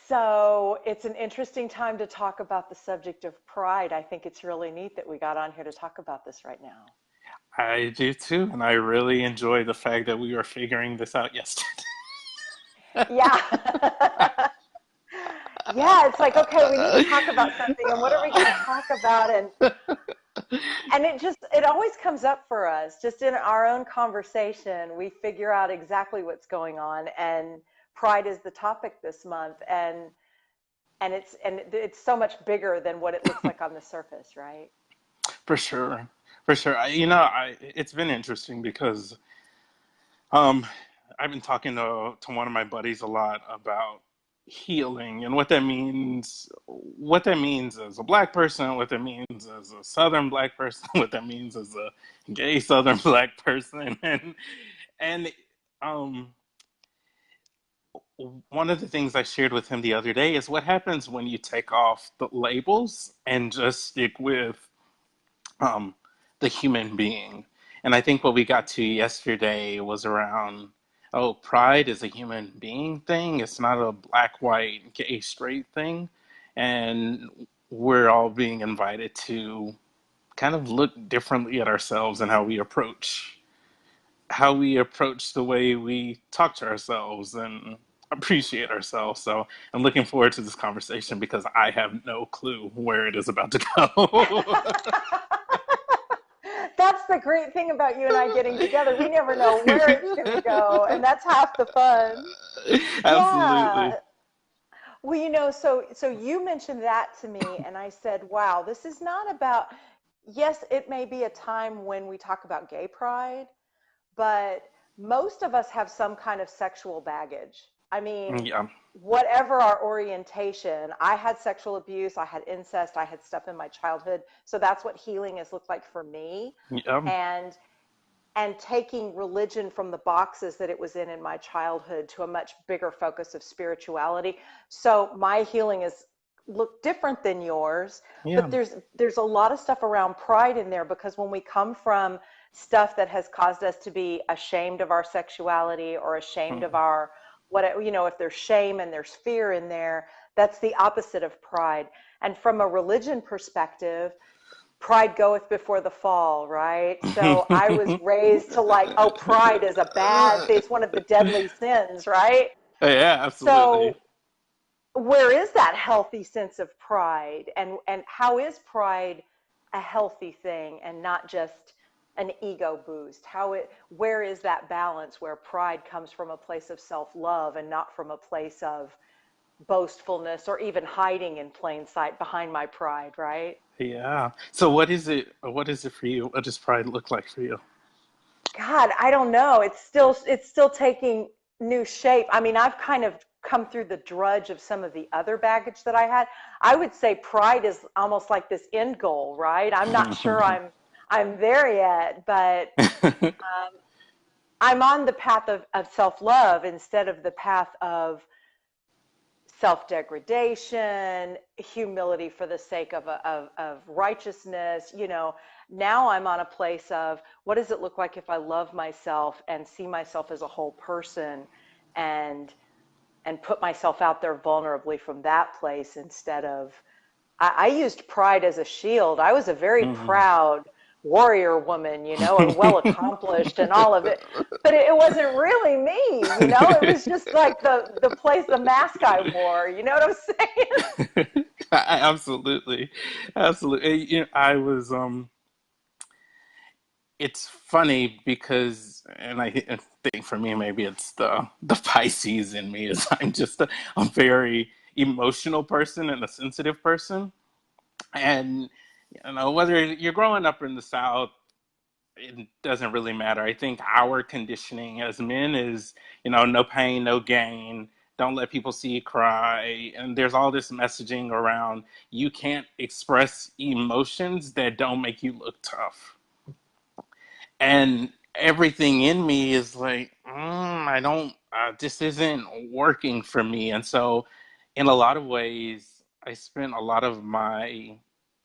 So it's an interesting time to talk about the subject of pride. I think it's really neat that we got on here to talk about this right now. I do too, and I really enjoy the fact that we were figuring this out yesterday. Yeah. Yeah, it's like, okay, we need to talk about something, and what are we going to talk about? And it always comes up for us, just in our own conversation, we figure out exactly what's going on, and pride is the topic this month, and it's so much bigger than what it looks like on the surface, right? For sure, for sure. It's been interesting because um, I've been talking to one of my buddies a lot about healing and what that means as a black person, what that means as a Southern black person, what that means as a gay Southern black person, and um one of the things I shared with him the other day is what happens when you take off the labels and just stick with um, the human being. And I think what we got to yesterday was around, oh, pride is a human being thing. It's not a black, white, gay, straight thing. And we're all being invited to kind of look differently at ourselves and how we approach the way we talk to ourselves and appreciate ourselves. So I'm looking forward to this conversation because I have no clue where it is about to go. That's the great thing about you and I getting together. We never know where it's going to go, and that's half the fun. Absolutely. Yeah. Well, so you mentioned that to me, and I said, "Wow, this is not about." Yes, it may be a time when we talk about gay pride, but most of us have some kind of sexual baggage. I mean, Yeah. whatever our orientation, I had sexual abuse, I had incest, I had stuff in my childhood. So that's what healing has looked like for me. Yeah. And taking religion from the boxes that it was in my childhood to a much bigger focus of spirituality. So my healing is look different than yours, but Yeah. there's a lot of stuff around pride in there, because when we come from stuff that has caused us to be ashamed of our sexuality or ashamed of Mm. our what, if there's shame and there's fear in there, that's the opposite of pride. And from a religion perspective, pride goeth before the fall, right? So I was raised to, like, oh, pride is a bad thing. It's one of the deadly sins, right? Yeah, absolutely. So where is that healthy sense of pride, and how is pride a healthy thing and not just an ego boost? Where is that balance where pride comes from a place of self-love and not from a place of boastfulness or even hiding in plain sight behind my pride, right? Yeah. So what is it for you? What does pride look like for you? God, I don't know. It's still taking new shape. I mean, I've kind of come through the drudge of some of the other baggage that I had. I would say pride is almost like this end goal, right? I'm not sure I'm there yet, but um, I'm on the path of self-love instead of the path of self-degradation, humility for the sake of righteousness. Now I'm on a place of, what does it look like if I love myself and see myself as a whole person, and put myself out there vulnerably from that place, instead of, I used pride as a shield. I was a very Mhm. proud warrior woman, and well accomplished and all of it. But it wasn't really me, It was just like the mask I wore. You know what I'm saying? Absolutely, absolutely. I was it's funny because, and I think for me maybe it's the Pisces in me is I'm just a very emotional person and a sensitive person, and whether you're growing up in the South, it doesn't really matter. I think our conditioning as men is, no pain, no gain. Don't let people see you cry. And there's all this messaging around you can't express emotions that don't make you look tough. And everything in me is like, I don't, this isn't working for me. And so, in a lot of ways, I spent a lot of my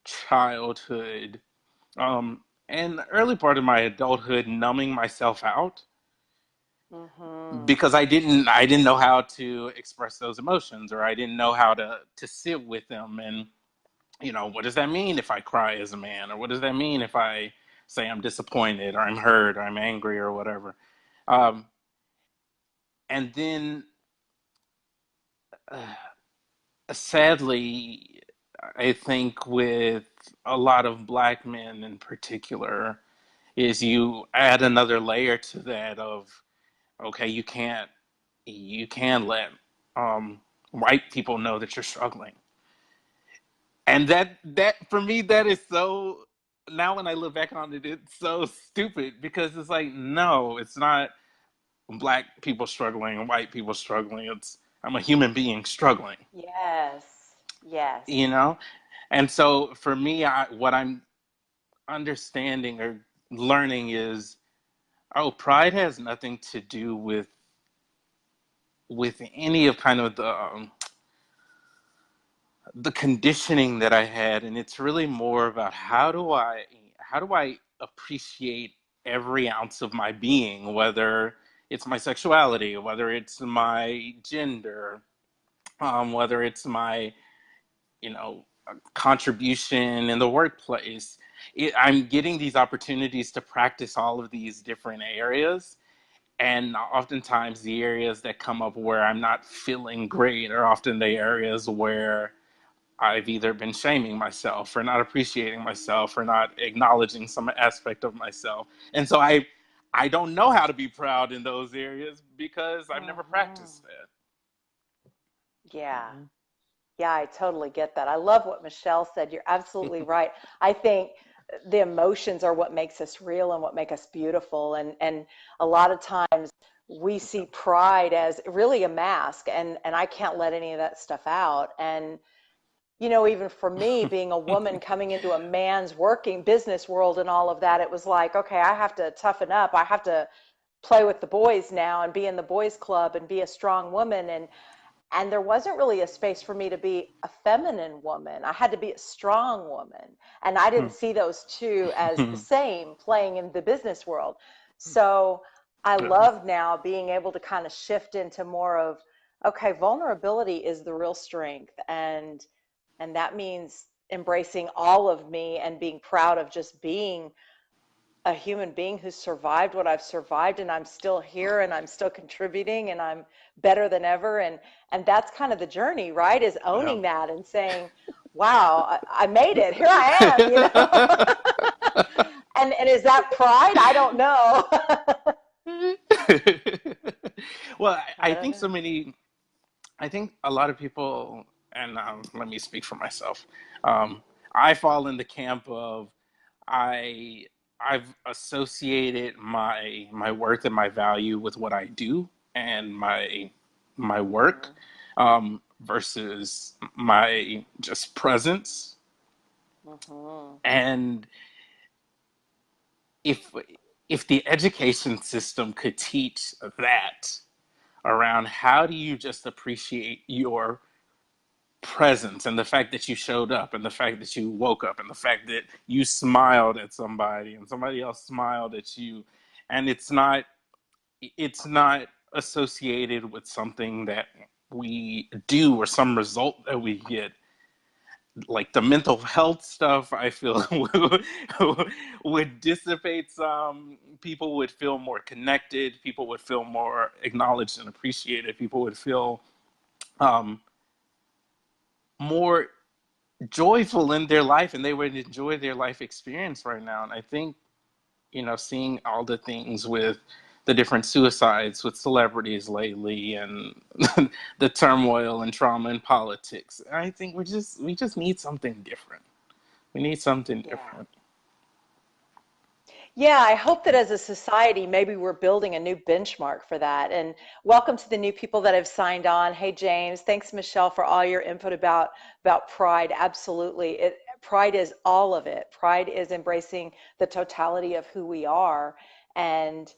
childhood and the early part of my adulthood numbing myself out Mm-hmm. because I didn't know how to express those emotions, or I didn't know how to sit with them. And what does that mean if I cry as a man, or what does that mean if I say I'm disappointed or I'm hurt or I'm angry or whatever. um, and then uh, sadly, I think with a lot of black men in particular, is you add another layer to that of, okay, you can let um, white people know that you're struggling. And that for me, that is so, now when I look back on it, it's so stupid, because it's like, no, it's not black people struggling and white people struggling. It's, I'm a human being struggling, Yes. you Yes. know? And so for me, what I'm understanding or learning is, oh, pride has nothing to do with any of kind of the conditioning that I had, and it's really more about how do I appreciate every ounce of my being, whether it's my sexuality, whether it's my gender, whether it's my contribution in the workplace. I'm getting these opportunities to practice all of these different areas. And oftentimes, the areas that come up where I'm not feeling great are often the areas where I've either been shaming myself for not appreciating myself, or not acknowledging some aspect of myself. And so I don't know how to be proud in those areas because I've never Mm-hmm. practiced that. Yeah. Yeah, I totally get that. I love what Michelle said. You're absolutely right. I think the emotions are what makes us real and what make us beautiful. And a lot of times we see pride as really a mask, and I can't let any of that stuff out. And even for me, being a woman coming into a man's working business world and all of that, it was like, okay, I have to toughen up. I have to play with the boys now and be in the boys club and be a strong woman. And there wasn't really a space for me to be a feminine woman. I had to be a strong woman. And I didn't see those two as the same playing in the business world. So I love now being able to kind of shift into more of, okay, vulnerability is the real strength. And that means embracing all of me and being proud of just being a human being who's survived what I've survived, and I'm still here and I'm still contributing and I'm better than ever. And that's kind of the journey, right? Is Yeah. owning that and saying, wow, I made it. Here I am. And is that pride? I don't know. Well, I I don't think know. so many. I think a lot of people, and let me speak for myself. Um, I fall in the camp of, I I've associated my worth and my value with what I do and my work, Mm-hmm. versus my just presence. Mm-hmm. And if if the education system could teach that, around how do you just appreciate your presence, and the fact that you showed up, and the fact that you woke up, and the fact that you smiled at somebody and somebody else smiled at you, and it's not associated with something that we do or some result that we get, like the mental health stuff, I feel would dissipate some. People would feel more connected, people would feel more acknowledged and appreciated, people would feel um, more joyful in their life, and they would enjoy their life experience right now. And I think, seeing all the things with the different suicides with celebrities lately, and the turmoil and trauma in politics, I think we just need something different. We need something Yeah. different. Yeah, I hope that as a society, maybe we're building a new benchmark for that. And welcome to the new people that have signed on. Hey, James, thanks, Michelle, for all your input about pride. Absolutely. Pride is all of it. Pride is embracing the totality of who we are. And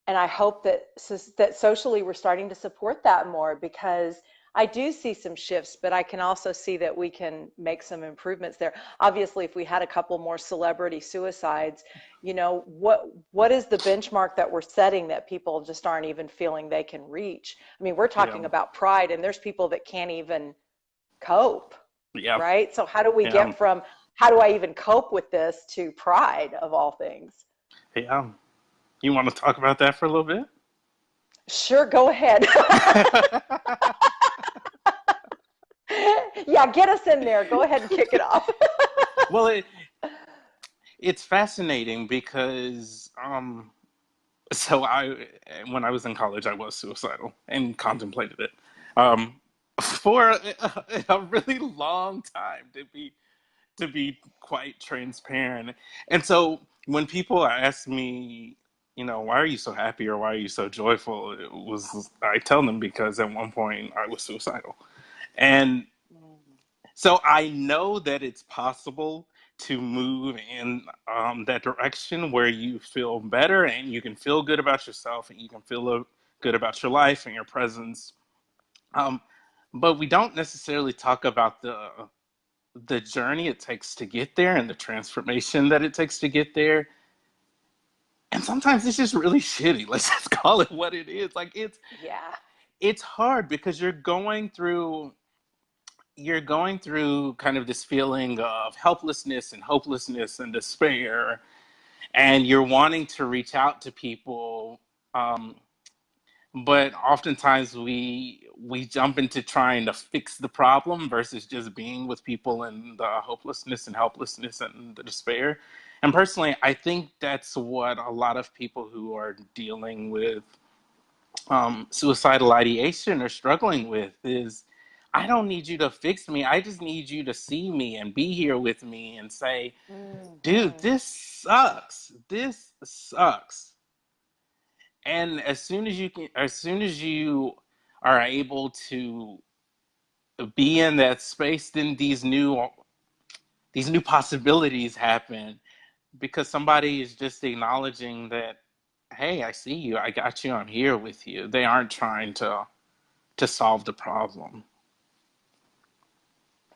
and I hope that socially we're starting to support that more, because I do see some shifts, but I can also see that we can make some improvements there. Obviously, if we had a couple more celebrity suicides, what is the benchmark that we're setting that people just aren't even feeling they can reach? I mean, we're Yeah. talking about pride, and there's people that can't even cope, Yeah. right? So how do we Yeah. get from how do I even cope with this to pride of all things? Yeah. You want to talk about that for a little bit? Sure, go ahead. Yeah, get us in there. Go ahead and kick it off. Well, it's fascinating because so I when I was in college, I was suicidal and contemplated it for a really long time, to be quite transparent. And so when people ask me, why are you so happy or why are you so joyful? I tell them because at one point I was suicidal. And so I know that it's possible to move in that direction where you feel better and you can feel good about yourself and you can feel good about your life and your presence. Um, but we don't necessarily talk about the journey it takes to get there and the transformation that it takes to get there. And sometimes it's just really shitty. Let's just call it what it is. Like Yeah. it's hard because you're going through kind of this feeling of helplessness and hopelessness and despair, and you're wanting to reach out to people, um, but oftentimes we jump into trying to fix the problem versus just being with people in the hopelessness and helplessness and the despair. And personally, I think that's what a lot of people who are dealing with suicidal ideation are struggling with is I don't need you to fix me. I just need you to see me and be here with me and say, dude, Hmm. this sucks. This sucks. And as soon as you are able to be in that space, then these new possibilities happen because somebody is just acknowledging that, hey, I see you, I got you, I'm here with you. They aren't trying to solve the problem.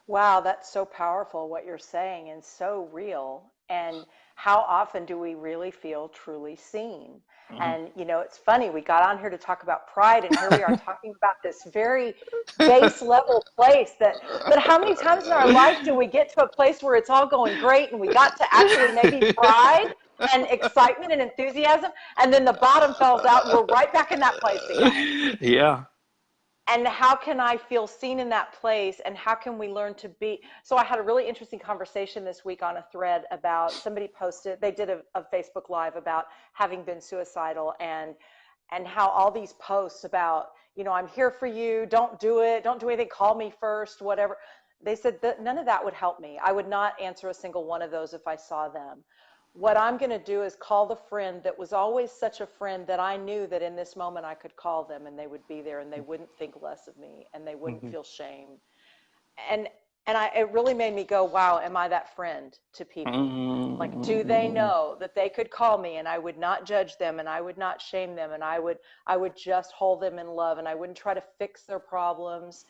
Wow, that's so powerful what you're saying and so real. And how often do we really feel truly seen? Mhm. And it's funny, we got on here to talk about pride, and here we are talking about this very base level place but how many times in our life do we get to a place where it's all going great and we got to actually maybe pride and excitement and enthusiasm, and then the bottom falls out and we're right back in that place again? Yeah. And how can I feel seen in that place, and how can we learn to be? So I had a really interesting conversation this week on a thread about somebody posted, they did a Facebook live about having been suicidal, and how all these posts about, I'm here for you, don't do it, don't do anything, call me first, whatever. They said that none of that would help me. I would not answer a single one of those if I saw them. What I'm going to do is call the friend that was always such a friend that I knew that in this moment I could call them and they would be there and they wouldn't think less of me and they wouldn't Mhm. feel shame. And it really made me go, wow, am I that friend to people? Like, do they Mm. know that they could call me and I would not judge them and I would not shame them and I would just hold them in love and I wouldn't try to fix their problems.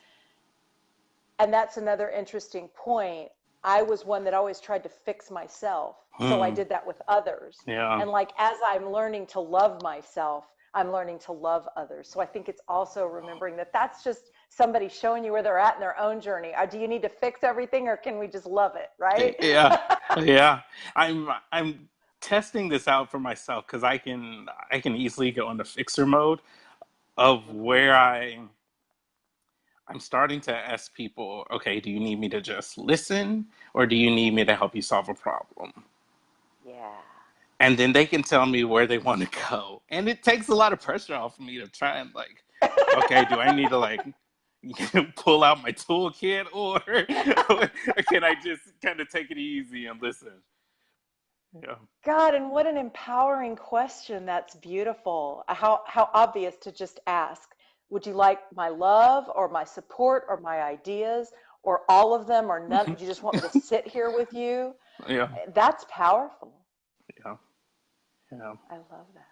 And that's another interesting point. I was one that always tried to fix myself. So I Mm. did that with others. Yeah. And like as I'm learning to love myself, I'm learning to love others. So I think it's also remembering that that's just somebody showing you where they're at in their own journey. Do you need to fix everything or can we just love it, right? Yeah. Yeah. I'm testing this out for myself because I can easily go into fixer mode of Mhm. where I'm starting to ask people, okay, do you need me to just listen or do you need me to help you solve a problem? Yeah. And then they can tell me where they want to go. And it takes a lot of pressure off me to try and like, okay, do I need to like pull out my toolkit or can I just kind of take it easy and listen? Yeah. God, and what an empowering question. That's beautiful. How obvious to just ask. Would you like my love or my support or my ideas or all of them or none? Do you just want me to sit here with you? Yeah. That's powerful. Yeah. Yeah. I love that.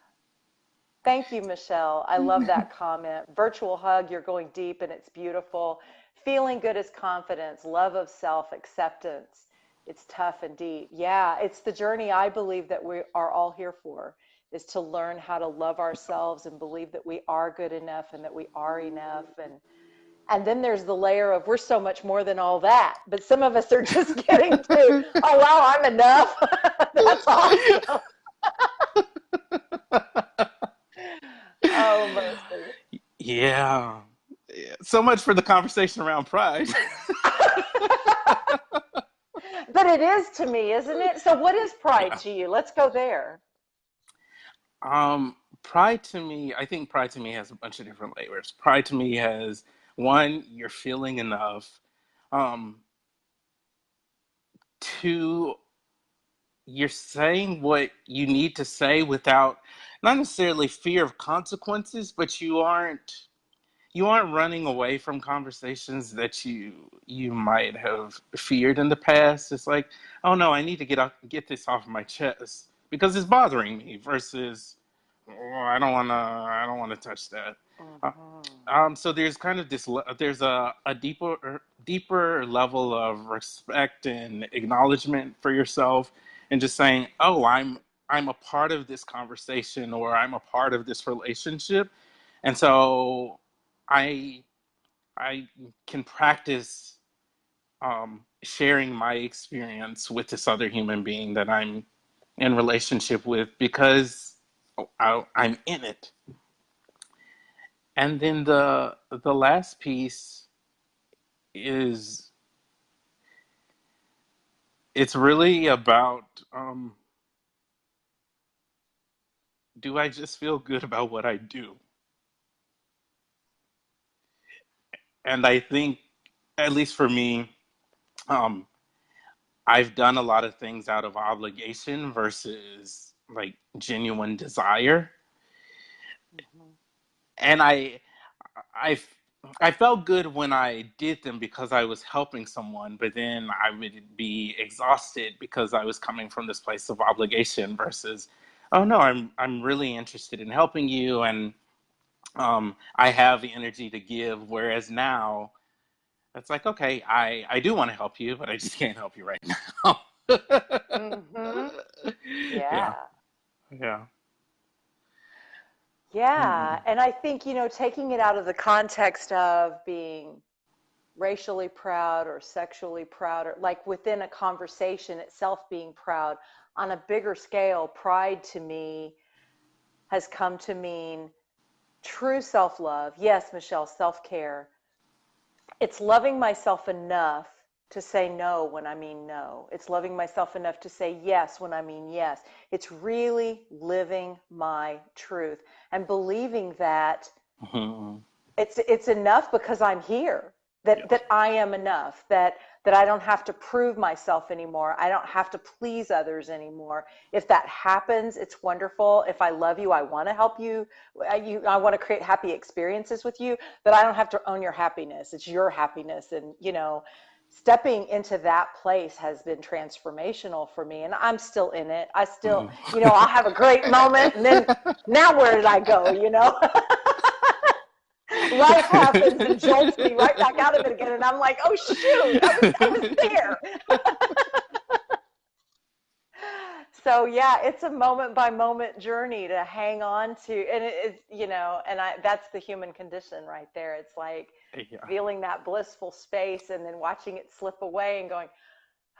Thank you, Michelle. I love that comment. Virtual hug, you're going deep and it's beautiful. Feeling good is confidence, love of self, acceptance. It's tough and deep. Yeah, it's the journey I believe that we are all here for, is to learn how to love ourselves and believe that we are good enough and that we are enough. And then there's the layer of we're so much more than all that. But some of us are just getting to, oh wow, I'm enough. That's awesome. Oh, mercy. Yeah. Yeah. So much for the conversation around pride. But it is to me, isn't it? So what is pride Yeah. to you? Let's go there. Pride to me, I think pride to me has a bunch of different layers. Pride to me has one, you're feeling enough. Um, two, you're saying what you need to say without not necessarily fear of consequences, but you aren't running away from conversations that you might have feared in the past. It's like, oh no, I need to get this off my chest because it's bothering me. Versus, oh, I don't wanna touch that. Uh, Hmm. so there's kind of there's a deeper level of respect and acknowledgement for yourself, and just saying, oh, I'm a part of this conversation, or I'm a part of this relationship, and so I I can practice sharing my experience with this other human being that I'm in relationship with because I'm in it. And then the last piece is it's really about do I just feel good about what I do? And I think, at least for me, um, I've done a lot of things out of obligation versus like genuine desire. Hmm. And I I felt good when I did them because I was helping someone, but then I would be exhausted because I was coming from this place of obligation versus, oh no, I'm really interested in helping you, and I have the energy to give. Whereas now it's like, okay, I do want to help you, but I just can't help you right now. Hmm. Yeah, Yeah. yeah. Yeah. Mm, And I think, taking it out of the context of being racially proud or sexually proud, or like within a conversation itself being proud, on a bigger scale, pride to me has come to mean true self love. Yes, Michelle, self care. It's loving myself enough to say no when I mean no. It's loving myself enough to say yes when I mean yes. It's really living my truth and believing that mhm. it's enough because I'm here. That Yeah. I am enough. That I don't have to prove myself anymore. I don't have to please others anymore. If that happens, it's wonderful. If I love you, I want to help you. I want to create happy experiences with you. But I don't have to own your happiness. It's your happiness, and stepping into that place has been transformational for me. And I'm still in it. I still, Mhm. I'll have a great moment, and then now where did I go? Life happens and jolts me right back out of it again, and I'm like, oh shoot, I was there. So yeah, it's a moment by moment journey to hang on to, and it's and that's the human condition right there. It's like Yeah. feeling that blissful space and then watching it slip away and going,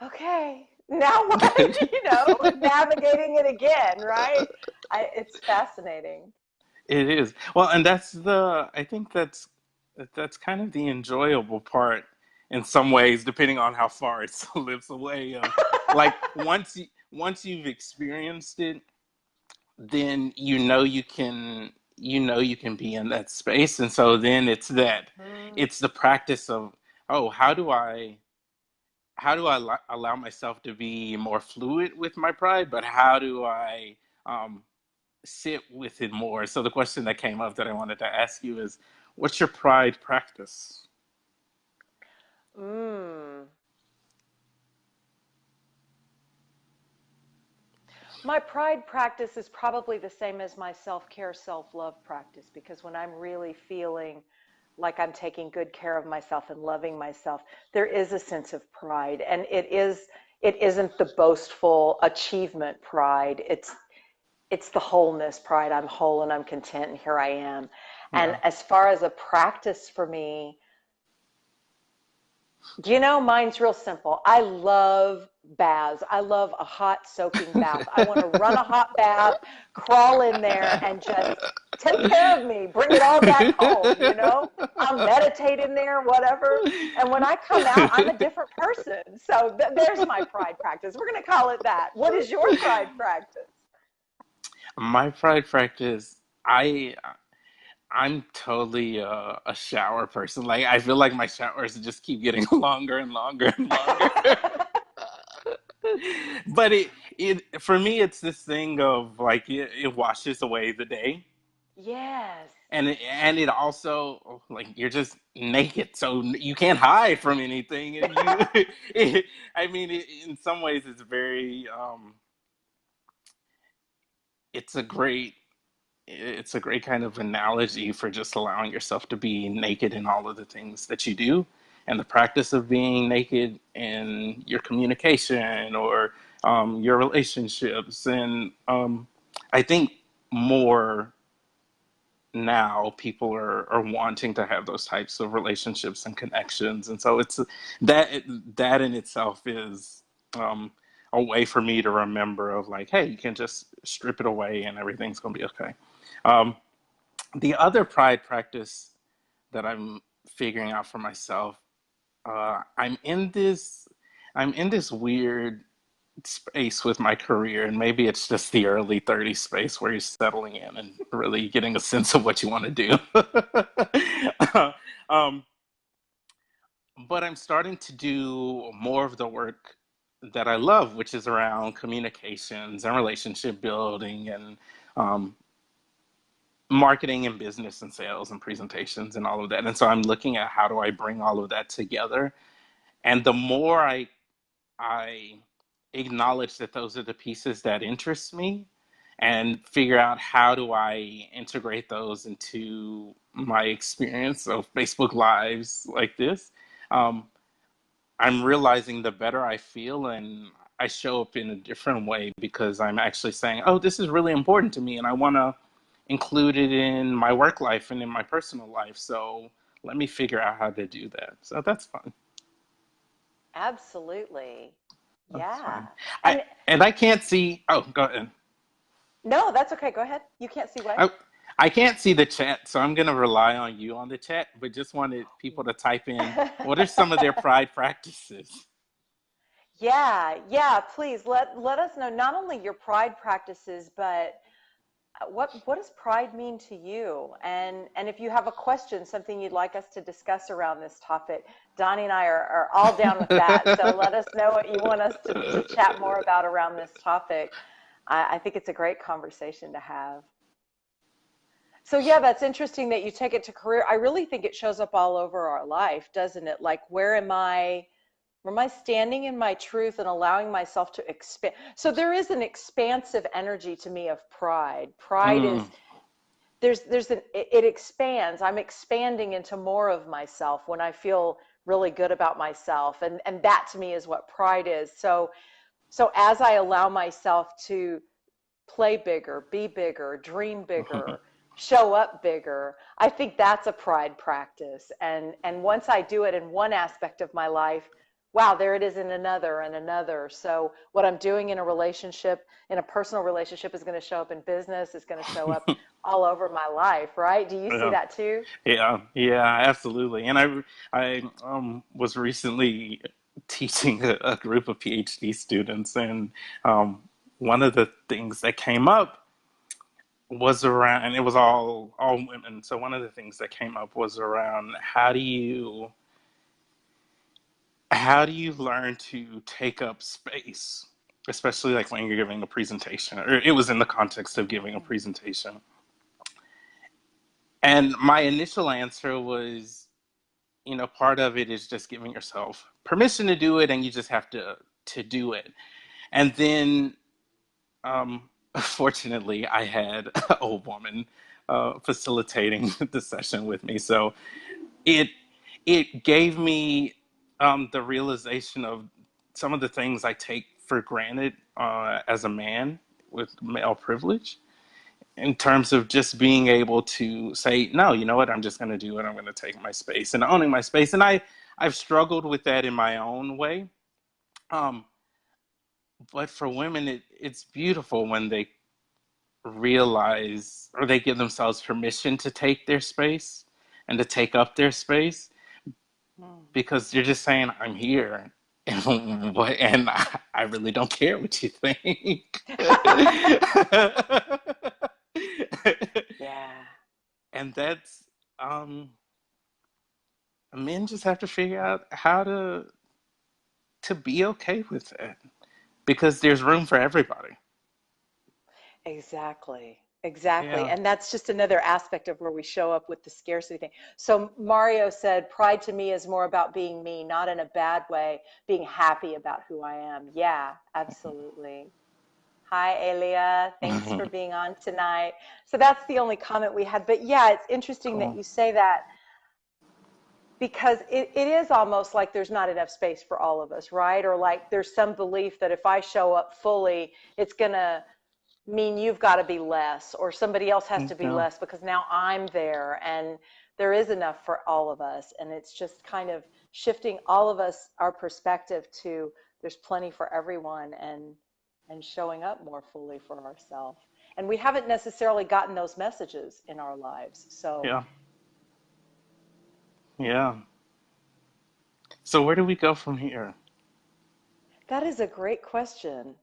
okay, now what? Navigating it again, right? It's fascinating. It is. Well, and I think that's kind of the enjoyable part in some ways, depending on how far it slips away. Like once you've experienced it, then you can be in that space, and so then Mhm. it's the practice of, oh, how do I allow myself to be more fluid with my pride, but how do I um, sit with it more. So the question that came up that I wanted to ask you is, what's your pride practice? Mm. My pride practice is probably the same as my self-care, self-love practice because when I'm really feeling like I'm taking good care of myself and loving myself, there is a sense of pride. And it isn't the boastful achievement pride. It's the wholeness pride. I'm whole and I'm content and here I am. And Yeah. as far as a practice for me, mine's real simple. I love baths. I love a hot soaking bath. I want to run a hot bath, crawl in there, and just take care of me. Bring it all back home. I'll meditate in there, whatever. And when I come out, I'm a different person. So there's my pride practice. We're going to call it that. What is your pride practice? My pride practice, I I'm totally a shower person. Like I feel like my showers just keep getting longer and longer and longer. But it for me it's this thing of like it washes away the day. Yes. And it also like you're just naked, so you can't hide from anything. And I mean, in some ways, it's a great it's a great kind of analogy for just allowing yourself to be naked in all of the things that you do, and the practice of being naked in your communication or your relationships. And I think more now people are wanting to have those types of relationships and connections, and so it's that in itself is um, a way for me to remember of like, hey, you can just strip it away and everything's going to be okay. um, the other pride practice that I'm figuring out for myself, uh, i'm in this I'm in this weird space with my career, and maybe it's just the early 30s space where you're settling in and really getting a sense of what you want to do. um, but I'm starting to do more of the work that I love, which is around communications and relationship building and um, marketing and business and sales and presentations and all of that. And so I'm looking at how do I bring all of that together. And the more I acknowledge that those are the pieces that interest me and figure out how do I integrate those into my experience of Facebook Lives like this. Um, I'm realizing the better I feel and I show up in a different way because I'm actually saying, oh, this is really important to me and I want to include it in my work life and in my personal life. So let me figure out how to do that. So that's fun. Absolutely. That's Yeah. fine. I And and I can't see. Oh, go ahead. no, that's okay. Go ahead. You can't see what? I I can't see the chat, so I'm gonna rely on you on the chat. But just wanted people to type in what are some of their pride practices. Yeah, yeah, please let us know not only your pride practices, but what does pride mean to you? And if you have a question, something you'd like us to discuss around this topic, Donnie and I are all down with that. So let us know what you want us to chat more about around this topic. I think it's a great conversation to have. So yeah, that's interesting that you take it to career. I really think it shows up all over our life, doesn't it? Like where am I standing in my truth and allowing myself to expand? So there is an expansive energy to me of pride. Pride Mm, is there's an it expands. I'm expanding into more of myself when I feel really good about myself. And that to me is what pride is. So as I allow myself to play bigger, be bigger, dream bigger, show up bigger, I think that's a pride practice. And once I do it in one aspect of my life, wow, there it is in another and another. So what I'm doing in a relationship, in a personal relationship, is going to show up in business, is going to show up all over my life, right? Do you see yeah, that too? yeah, absolutely. And I was recently teaching a group of PhD students, and um, one of the things that came up was around, and it was all women. So one of the things that came up was around how do you learn to take up space, especially like when you're giving a presentation, or it was in the context of giving a presentation. And my initial answer was, part of it is just giving yourself permission to do it, and you just have to do it. And then Fortunately, I had a woman facilitating the session with me, so it it gave me the realization of some of the things I take for granted as a man with male privilege, in terms of just being able to say, no, you know what, I'm just going to do it. I'm going to take my space and owning my space. And I've struggled with that in my own way. Um, but for women, it's beautiful when they realize or they give themselves permission to take their space and to take up their space, Mm. because you're just saying, I'm here. And I really don't care what you think. Yeah, And that's um men just have to figure out how to be okay with it, because there's room for everybody. exactly. Exactly. Yeah. And that's just another aspect of where we show up with the scarcity thing. So Mario said, pride to me is more about being me, not in a bad way, being happy about who I am. Yeah, absolutely. Hi, Elia. Thanks for being on tonight. So that's the only comment we had. But yeah, it's interesting that Cool. you say that because it is almost like there's not enough space for all of us, right? Or like there's some belief that if I show up fully, it's going to mean you've got to be less or somebody else has to be Yeah. less because now I'm there and there is enough for all of us. And it's just kind of shifting all of us, our perspective to there's plenty for everyone and showing up more fully for ourselves. And we haven't necessarily gotten those messages in our lives. So Yeah. Yeah. So where do we go from here? that is a great question.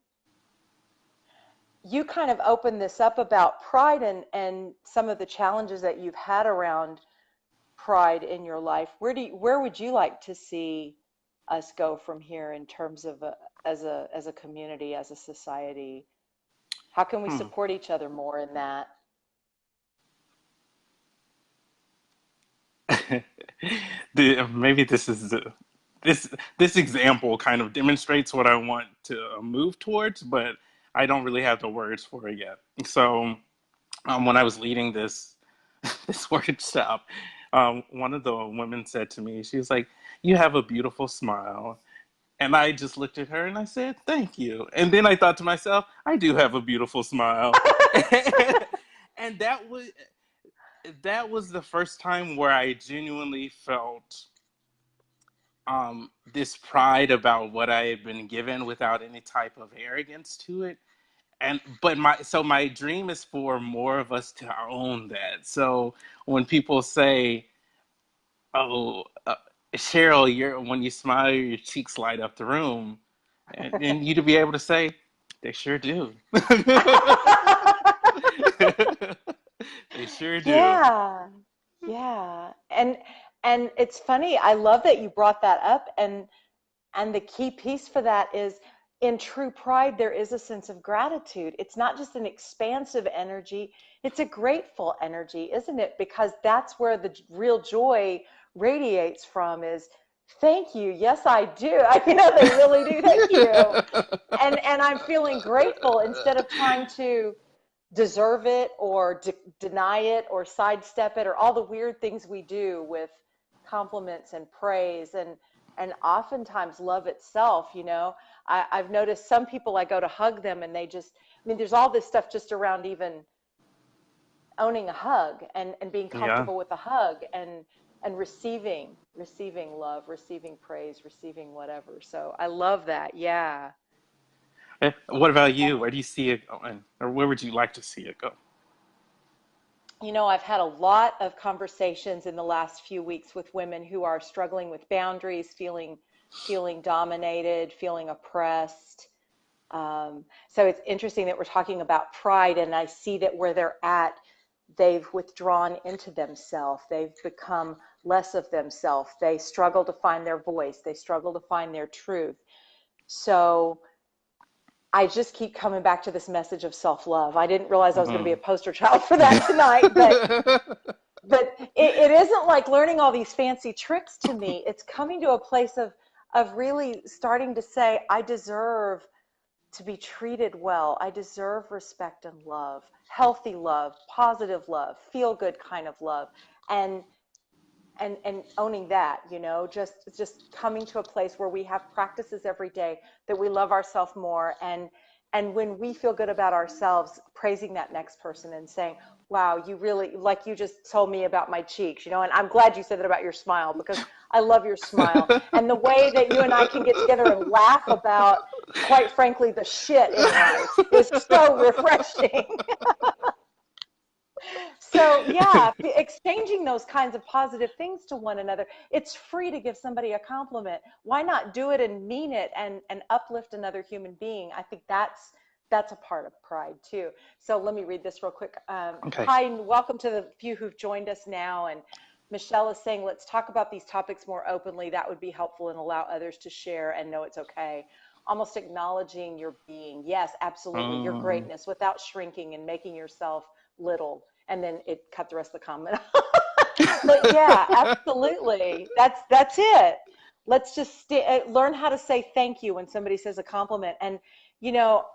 You kind of opened this up about pride and some of the challenges that you've had around pride in your life. Where would you like to see us go from here in terms of as a community, as a society? How can we Hmm. support each other more in that? Maybe this this example kind of demonstrates what I want to move towards, but I don't really have the words for it yet. So when I was leading this this workshop, one of the women said to me, she was like, "You have a beautiful smile." And I just looked at her and I said, "Thank you." And then I thought to myself, I do have a beautiful smile. And that was the first time where I genuinely felt this pride about what I had been given without any type of arrogance to it. And but my dream is for more of us to own that. So when people say, "Oh, Sheryl, when you smile, your cheeks light up the room," and you to be able to say, "They sure do." They sure do. Yeah. Yeah. And it's funny, I love that you brought that up and the key piece for that is in true pride, there is a sense of gratitude. It's not just an expansive energy, it's a grateful energy, isn't it? Because that's where the real joy radiates from is thank you. Yes, I do. They really do. Thank you. And I'm feeling grateful instead of trying to deserve it or deny it or sidestep it or all the weird things we do with compliments and praise and oftentimes love itself. I've noticed some people, I go to hug them and they just, there's all this stuff just around even owning a hug and being Yeah. comfortable with a hug and receiving love, receiving praise, receiving whatever. So I love that. Yeah. What about you? Where do you see it going, or where would you like to see it go? I've had a lot of conversations in the last few weeks with women who are struggling with boundaries, feeling dominated, feeling oppressed. So it's interesting that we're talking about pride, and I see that where they're at, they've withdrawn into themselves. They've become less of themselves. They struggle to find their voice. They struggle to find their truth. So I just keep coming back to this message of self-love. I didn't realize I was going to be a Hmm. poster child for that tonight, but it isn't like learning all these fancy tricks to me. It's coming to a place of really starting to say, I deserve to be treated well. I deserve respect and love, healthy love, positive love, feel good kind of love. And and owning that, just coming to a place where we have practices every day that we love ourselves more, and when we feel good about ourselves, praising that next person and saying, wow, you really, like you just told me about my cheeks, and I'm glad you said that about your smile, because I love your smile, and the way that you and I can get together and laugh about, quite frankly, the shit in life is so refreshing. So yeah, exchanging those kinds of positive things to one another. It's free to give somebody a compliment. Why not do it and mean it, and uplift another human being? I think that's a part of pride too. So let me read this real quick. Okay. Hi, and welcome to the few who've joined us now. And Michelle is saying, let's talk about these topics more openly. That would be helpful and allow others to share and know it's okay. Almost acknowledging your being. Yes, absolutely. Your Mm, greatness without shrinking and making yourself little. And then it cut the rest of the comment. But yeah, absolutely. That's it. Let's just learn how to say thank you when somebody says a compliment. And you know,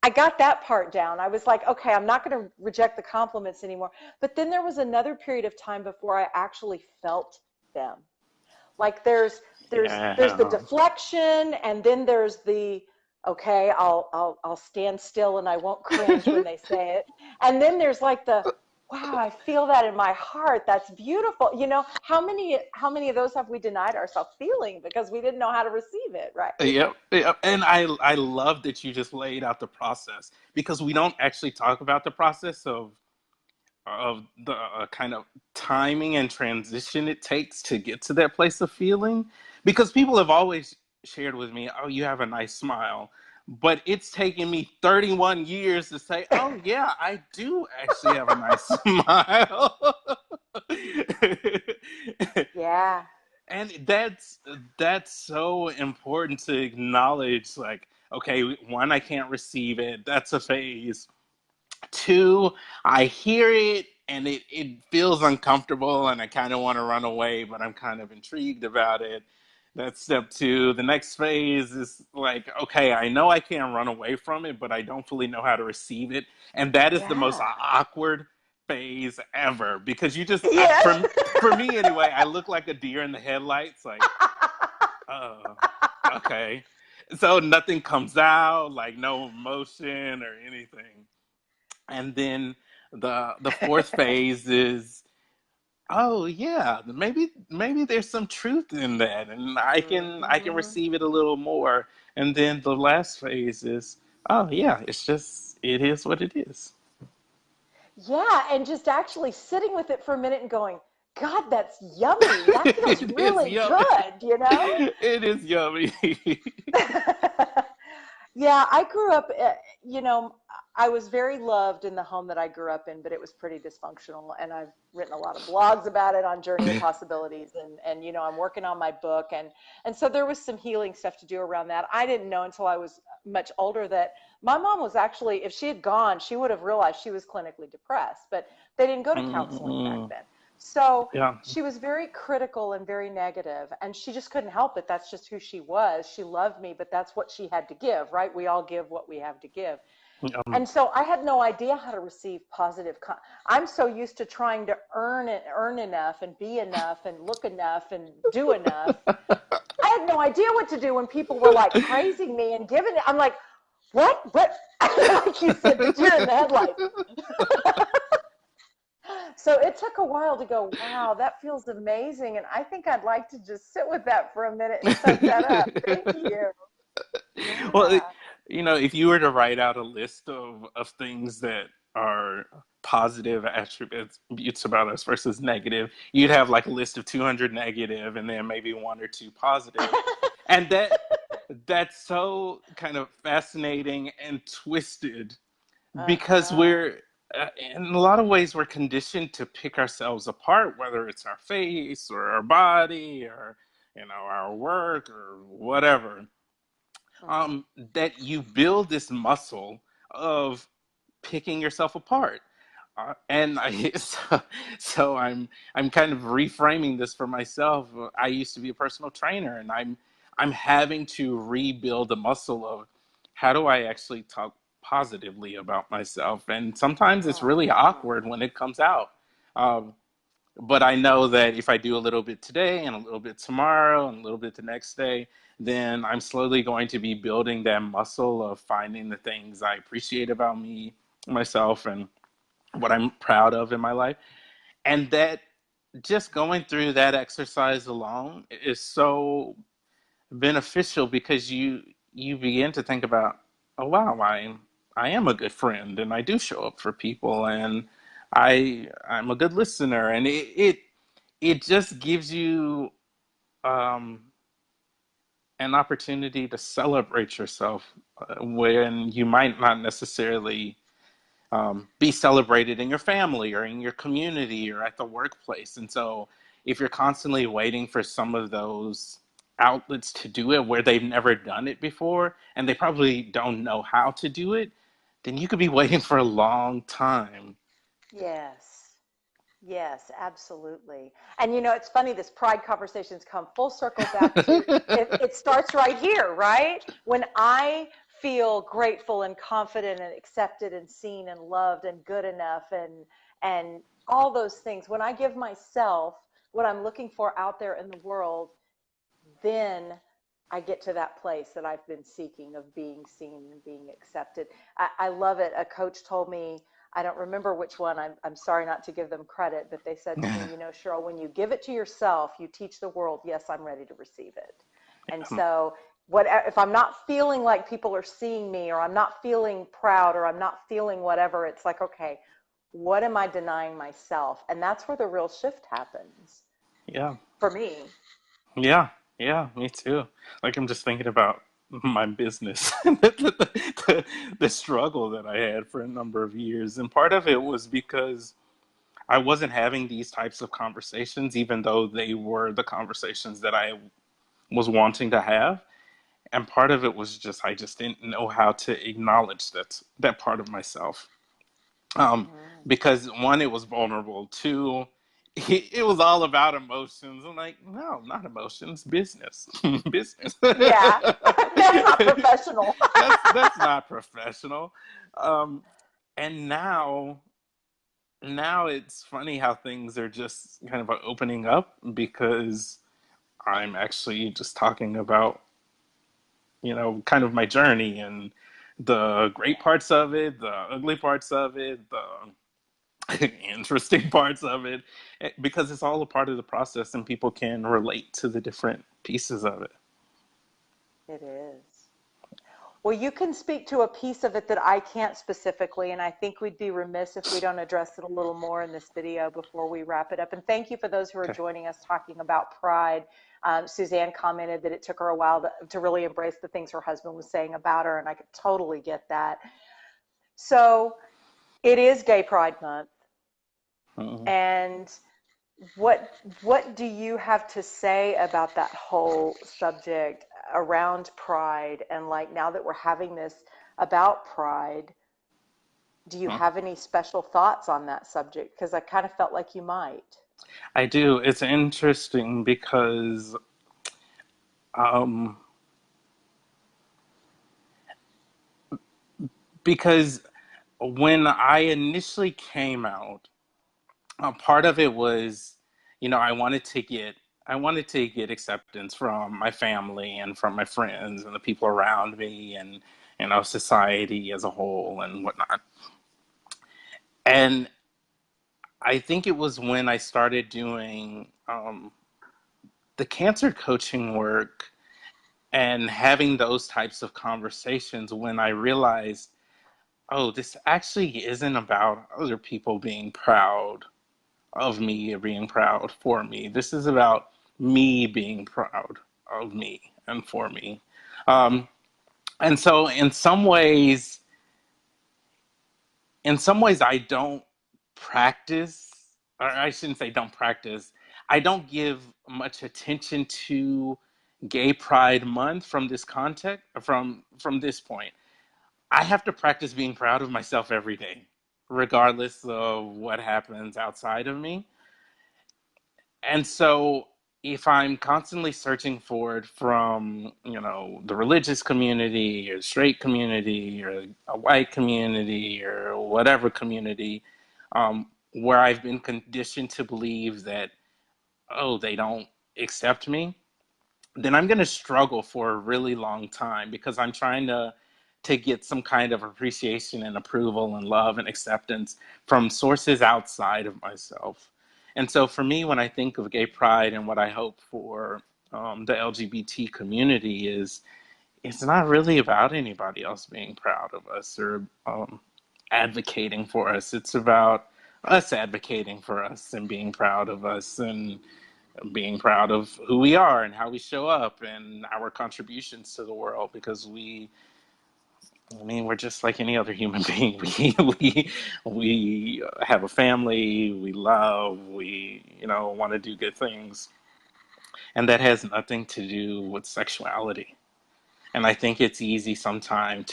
I got that part down. I was like, okay, I'm not going to reject the compliments anymore. But then there was another period of time before I actually felt them. Like there's the yeah. deflection, and then there's the, okay, I'll stand still and I won't cringe when they say it. And then there's like the, wow, I feel that in my heart. That's beautiful. How many of those have we denied ourselves feeling because we didn't know how to receive it, right? Yep, yep. And I love that you just laid out the process, because we don't actually talk about the process of the kind of timing and transition it takes to get to that place of feeling. Because people have always shared with me, oh, you have a nice smile. But it's taken me 31 years to say, oh, yeah, I do actually have a nice smile. Yeah. And that's so important to acknowledge. Like, okay, one, I can't receive it, that's a phase. Two, I hear it and it feels uncomfortable and I kind of want to run away, but I'm kind of intrigued about it. That's step two. The next phase is like, okay, I know I can't run away from it, but I don't fully know how to receive it. And that is the most Yeah. awkward phase ever, because you just, Yes. for me anyway, I look like a deer in the headlights. Like, oh, okay. So nothing comes out, like no emotion or anything. And then the fourth phase is, oh yeah, maybe there's some truth in that, and I can Hmm. receive it a little more. And then the last phase is, oh yeah, it is what it is. Yeah, and just actually sitting with it for a minute and going, God, that's yummy. That feels It is really yummy. good? It is yummy. Yeah, I grew up, I was very loved in the home that I grew up in, but it was pretty dysfunctional. And I've written a lot of blogs about it on Journey of Possibilities. And I'm working on my book. And so there was some healing stuff to do around that. I didn't know until I was much older that my mom was actually, if she had gone, she would have realized she was clinically depressed, but they didn't go to counseling back Mm, then. So yeah. she was very critical and very negative, and she just couldn't help it. That's just who she was. She loved me, but that's what she had to give, right? We all give what we have to give. Um, And so I had no idea how to receive positive. I'm so used to trying to earn enough and be enough and look enough and do enough. I had no idea what to do when people were like praising me and giving it. I'm like, what? What? Like you said, the deer in the headlights. So it took a while to go, wow, that feels amazing. And I think I'd like to just sit with that for a minute and soak that up. Thank you. well, Yeah. if you were to write out a list of things that are positive attributes about us versus negative, you'd have like a list of 200 negative and then maybe one or two positive. And that's so kind of fascinating and twisted, because Uh-huh. in a lot of ways we're conditioned to pick ourselves apart, whether it's our face or our body or our work or whatever. Hmm. That you build this muscle of picking yourself apart. And I'm kind of reframing this for myself. I used to be a personal trainer, and I'm having to rebuild the muscle of how do I actually talk positively about myself? And sometimes it's Oh, really awkward when it comes out. Um, but I know that if I do a little bit today and a little bit tomorrow and a little bit the next day, then I'm slowly going to be building that muscle of finding the things I appreciate about me, myself, and what I'm proud of in my life. And that just going through that exercise alone is so beneficial because you begin to think about, oh wow, I am a good friend and I do show up for people and I'm a good listener, and it just gives you um, an opportunity to celebrate yourself when you might not necessarily be celebrated in your family or in your community or at the workplace. And so, if you're constantly waiting for some of those outlets to do it where they've never done it before and they probably don't know how to do it, then you could be waiting for a long time. yes. Yes, absolutely. And it's funny, this pride conversation's come full circle back to it starts right here, right? When I feel grateful and confident and accepted and seen and loved and good enough and all those things, when I give myself what I'm looking for out there in the world, then I get to that place that I've been seeking of being seen and being accepted. I love it. A coach told me, I don't remember which one, I'm sorry not to give them credit, but they said to me, Cheryl, when you give it to yourself, you teach the world, yes, I'm ready to receive it. And so, what if I'm not feeling like people are seeing me, or I'm not feeling proud, or I'm not feeling whatever, it's like, okay, what am I denying myself? And that's where the real shift happens Yeah. for me. Yeah, yeah, me too. Like I'm just thinking about my business, the struggle that I had for a number of years, and part of it was because I wasn't having these types of conversations, even though they were the conversations that I was wanting to have. And part of it was just I just didn't know how to acknowledge that part of myself. um, Mm. because one, it was vulnerable. Two, it was all about emotions. I'm like, no, not emotions, business, business. Yeah, that's not professional. That's not professional. Um, and now it's funny how things are just kind of opening up because I'm actually just talking about kind of my journey and the great parts of it, the ugly parts of it, the interesting parts of it, because it's all a part of the process and people can relate to the different pieces of it. It is. Well, you can speak to a piece of it that I can't specifically, and I think we'd be remiss if we don't address it a little more in this video before we wrap it up. And thank you for those who are Okay. joining us talking about pride. Suzanne commented that it took her a while to really embrace the things her husband was saying about her, and I could totally get that. So it is Gay Pride Month, Mhm. and what do you have to say about that whole subject around pride, and like now that we're having this about pride, do you have any special thoughts on that subject? Because I kind of felt like you might. I do. It's interesting um, because when I initially came out, part of it was, I wanted to get acceptance from my family and from my friends and the people around me and society as a whole and whatnot. And I think it was when I started doing the cancer coaching work and having those types of conversations when I realized, oh, this actually isn't about other people being proud of me or being proud for me. This is about me being proud of me and for me. Um, and so in some ways I don't practice, or I shouldn't say don't practice, I don't give much attention to gay pride month from this context, from this point. I have to practice being proud of myself every day, regardless of what happens outside of me. And so if I'm constantly searching for it from, the religious community or straight community or a white community or whatever community, where I've been conditioned to believe that, oh, they don't accept me, then I'm going to struggle for a really long time because I'm trying to get some kind of appreciation and approval and love and acceptance from sources outside of myself. And so for me, when I think of gay pride and what I hope for the LGBT community is, it's not really about anybody else being proud of us or advocating for us. It's about us advocating for us and being proud of us and being proud of who we are and how we show up and our contributions to the world, because I mean, we're just like any other human being. We have a family, we love, we, want to do good things. And that has nothing to do with sexuality. And I think it's easy sometimes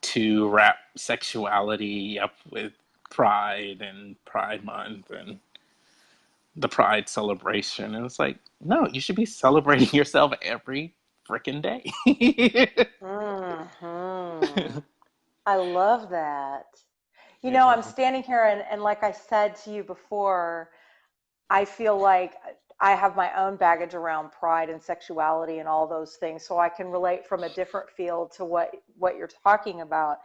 to wrap sexuality up with pride and Pride Month and the Pride celebration. And it's like, no, you should be celebrating yourself every freaking day. Hmm. I love that. I'm Yeah. standing here and like I said to you before, I feel like I have my own baggage around pride and sexuality and all those things, so I can relate from a different field to what you're talking about.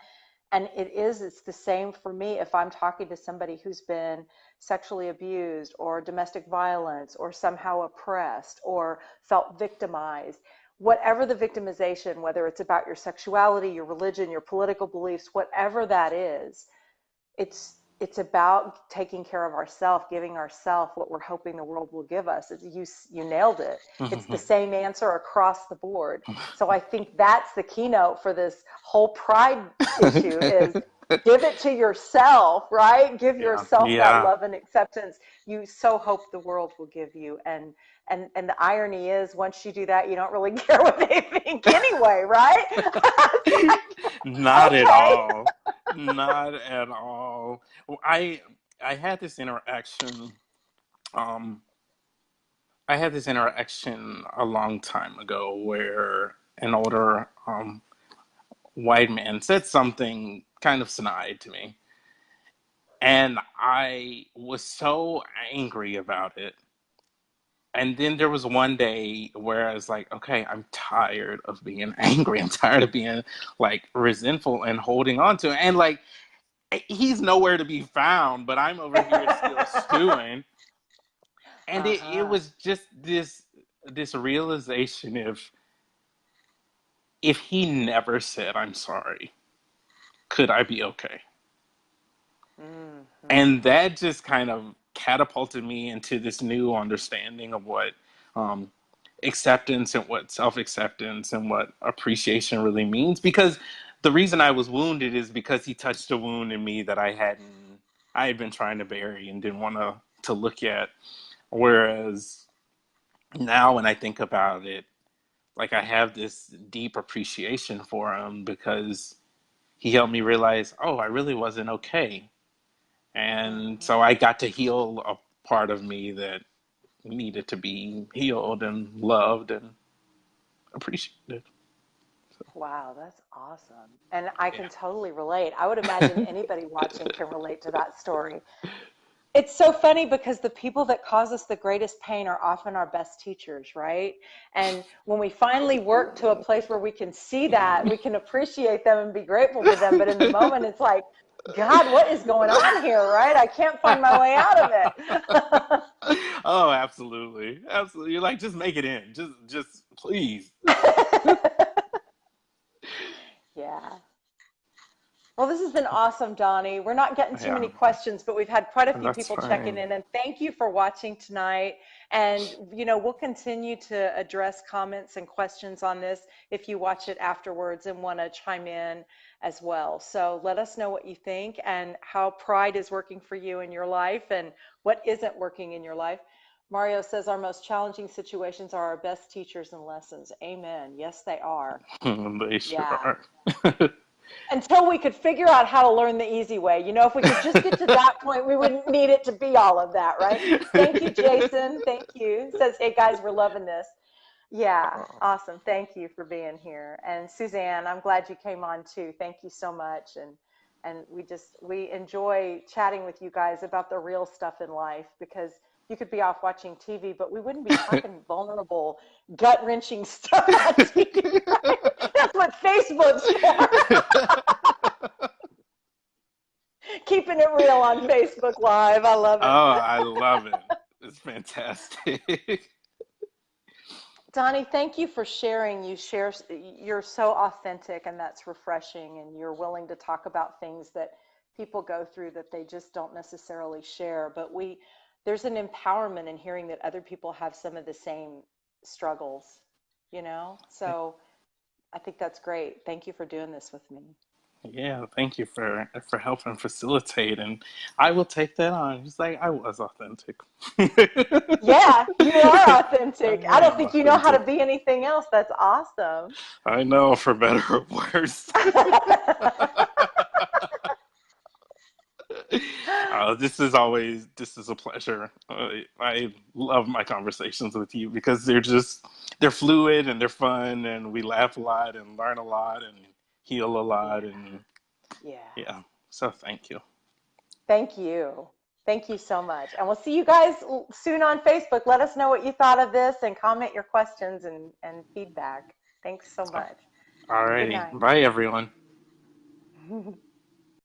And it's the same for me if I'm talking to somebody who's been sexually abused or domestic violence or somehow oppressed or felt victimized. Whatever the victimization, whether it's about your sexuality, your religion, your political beliefs, whatever that is, it's about taking care of ourselves, giving ourselves what we're hoping the world will give us. You nailed it. It's the same answer across the board. So I think that's the keynote for this whole pride issue is give it to yourself, right? Give Yeah. yourself that Yeah. love and acceptance you so hope the world will give you. And the irony is once you do that, you don't really care what they think anyway, right? It's like, Not at okay. all. Not at all. I had this interaction. Um, I had this interaction a long time ago where an older white man said something kind of snide to me, and I was so angry about it. And then there was one day where I was like, okay, I'm tired of being angry. I'm tired of being like resentful and holding on to it. And like, he's nowhere to be found, but I'm over here still stewing. And it Uh-huh. was just this realization, if he never said I'm sorry, could I be okay? And Hmm. that just kind of catapulted me into this new understanding of what um, acceptance and what self acceptance and what appreciation really means. Because the reason I was wounded is because he touched a wound in me that I had been trying to bury and didn't want to look at. Whereas now when I think about it, like I have this deep appreciation for him because he helped me realize, oh, I really wasn't okay. And so I got to heal a part of me that needed to be healed and loved and appreciated. So, Wow, that's awesome. And I yeah. can totally relate. I would imagine anybody watching can relate to that story. It's so funny because the people that cause us the greatest pain are often our best teachers, right? And when we finally work to a place where we can see that, we can appreciate them and be grateful for them. But in the moment, it's like, God, what is going on here, right? I can't find my way out of Oh, absolutely, absolutely. You're like, just make it in, just please. it. Yeah. Well, this has been awesome, Donnie. We're not getting too Yeah, many questions, but we've had quite a few that's people checking fine. in. And thank you for watching tonight. And, we'll continue to address comments and questions on this if you watch it afterwards and want to chime in as well. So let us know what you think and how pride is working for you in your life and what isn't working in your life. Mario says our most challenging situations are our best teachers and lessons. Amen. Yes, they are. They sure Yeah. are. Until we could figure out how to learn the easy way. You know, if we could just get to that point, we wouldn't need it to be all of that, right? Thank you, Jason. Thank you. Says, hey guys, we're loving this. Yeah, awesome. Thank you for being here. And Suzanne, I'm glad you came on too. Thank you so much. And we enjoy chatting with you guys about the real stuff in life, because you could be off watching TV, but we wouldn't be talking vulnerable, gut-wrenching stuff on TV, right? That's what Facebook's for. Keeping it real on Facebook Live. I love Oh, it. I love it. It's fantastic. Donnie, thank you for sharing. You're so authentic, and that's refreshing. And you're willing to talk about things that people go through that they just don't necessarily share. But there's an empowerment in hearing that other people have some of the same struggles, you know? So I think that's great. Thank you for doing this with me. Yeah, thank you for helping facilitate, and I will take that on. Just like I was authentic. Yeah, you are I authentic. I don't am think you know how to authentic. be anything else. That's awesome. I know, for better or worse. This is a pleasure. I love my conversations with you because they're fluid and they're fun, and we laugh a lot and learn a lot and heal a lot, Yeah, and yeah. yeah. So thank you. Thank you. Thank you so much. And we'll see you guys soon on Facebook. Let us know what you thought of this and comment your questions and feedback. Thanks so much. Good Alrighty, night. bye everyone.